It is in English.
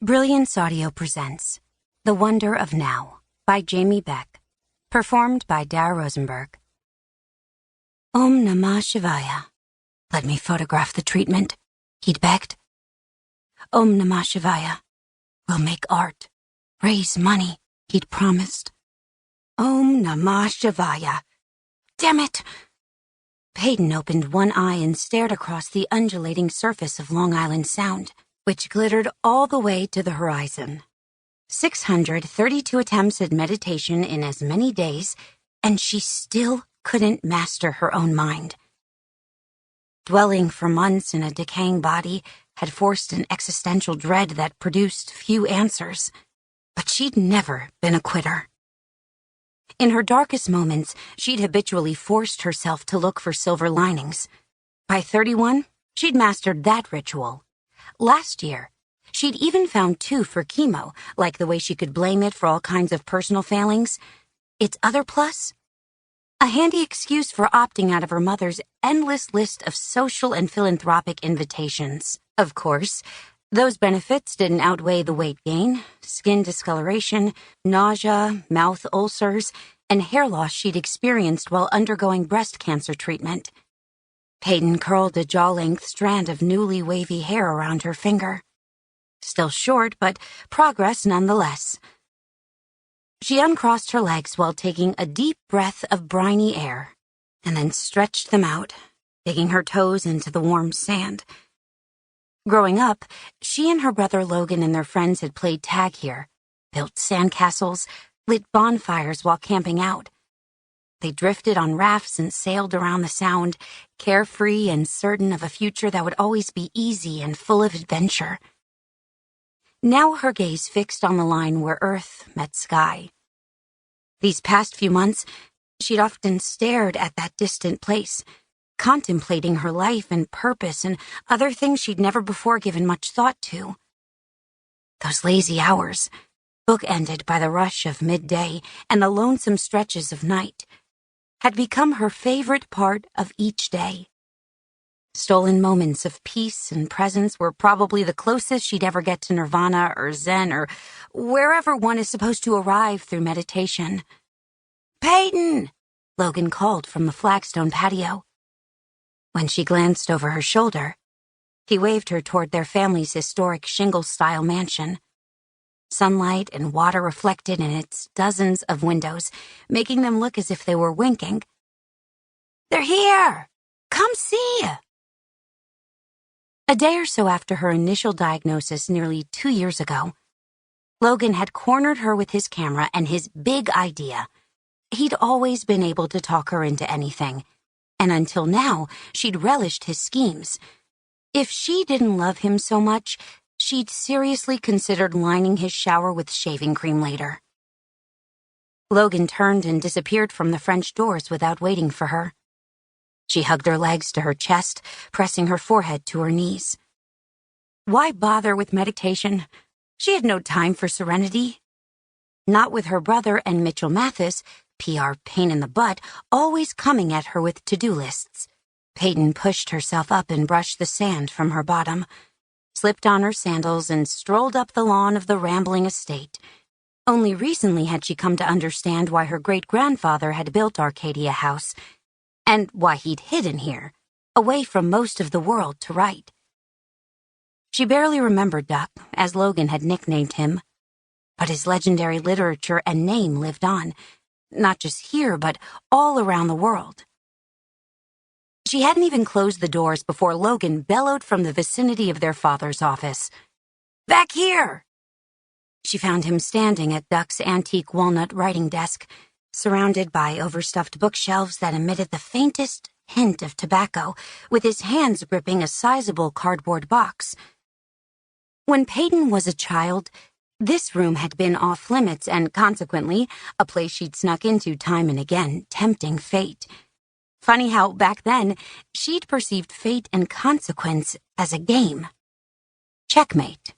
Brilliance Audio presents The Wonder of Now by Jamie Beck, performed by Dara Rosenberg. Om Namah Shivaya. Let me photograph the treatment, he'd begged. Om Namah Shivaya. We'll make art, raise money, he'd promised. Om Namah Shivaya. Damn it! Peyton opened one eye and stared across the undulating surface of Long Island Sound, which glittered all the way to the horizon. 632 attempts at meditation in as many days, and she still couldn't master her own mind. Dwelling for months in a decaying body had forced an existential dread that produced few answers, but she'd never been a quitter. In her darkest moments, she'd habitually forced herself to look for silver linings. By 31, she'd mastered that ritual. Last year, she'd even found two for chemo, like the way she could blame it for all kinds of personal failings. Its other plus? A handy excuse for opting out of her mother's endless list of social and philanthropic invitations. Of course, those benefits didn't outweigh the weight gain, skin discoloration, nausea, mouth ulcers, and hair loss she'd experienced while undergoing breast cancer treatment. Peyton curled a jaw-length strand of newly wavy hair around her finger. Still short, but progress nonetheless. She uncrossed her legs while taking a deep breath of briny air, and then stretched them out, digging her toes into the warm sand. Growing up, she and her brother Logan and their friends had played tag here, built sandcastles, lit bonfires while camping out. They drifted on rafts and sailed around the Sound, carefree and certain of a future that would always be easy and full of adventure. Now her gaze fixed on the line where earth met sky. These past few months, she'd often stared at that distant place, contemplating her life and purpose and other things she'd never before given much thought to. Those lazy hours, bookended by the rush of midday and the lonesome stretches of night, had become her favorite part of each day. Stolen moments of peace and presence were probably the closest she'd ever get to nirvana or zen or wherever one is supposed to arrive through meditation. "Peyton!" Logan called from the flagstone patio. When she glanced over her shoulder, he waved her toward their family's historic shingle-style mansion. Sunlight and water reflected in its dozens of windows, making them look as if they were winking. "They're here! Come see!" A day or so after her initial diagnosis nearly 2 years ago, Logan had cornered her with his camera and his big idea. He'd always been able to talk her into anything, and until now, she'd relished his schemes. If she didn't love him so much, she'd seriously considered lining his shower with shaving cream later. Logan turned and disappeared from the French doors without waiting for her. She hugged her legs to her chest, pressing her forehead to her knees. Why bother with meditation? She had no time for serenity. Not with her brother and Mitch Mathis, PR pain in the butt, always coming at her with to-do lists. Peyton pushed herself up and brushed the sand from her bottom, slipped on her sandals, and strolled up the lawn of the rambling estate. Only recently had she come to understand why her great-grandfather had built Arcadia House, and why he'd hidden here, away from most of the world to write. She barely remembered Duck, as Logan had nicknamed him, but his legendary literature and name lived on, not just here, but all around the world. She hadn't even closed the doors before Logan bellowed from the vicinity of their father's office. "Back here!" She found him standing at Duck's antique walnut writing desk, surrounded by overstuffed bookshelves that emitted the faintest hint of tobacco, with his hands gripping a sizable cardboard box. When Peyton was a child, this room had been off-limits and, consequently, a place she'd snuck into time and again, tempting fate. Funny how, back then, she'd perceived fate and consequence as a game. Checkmate.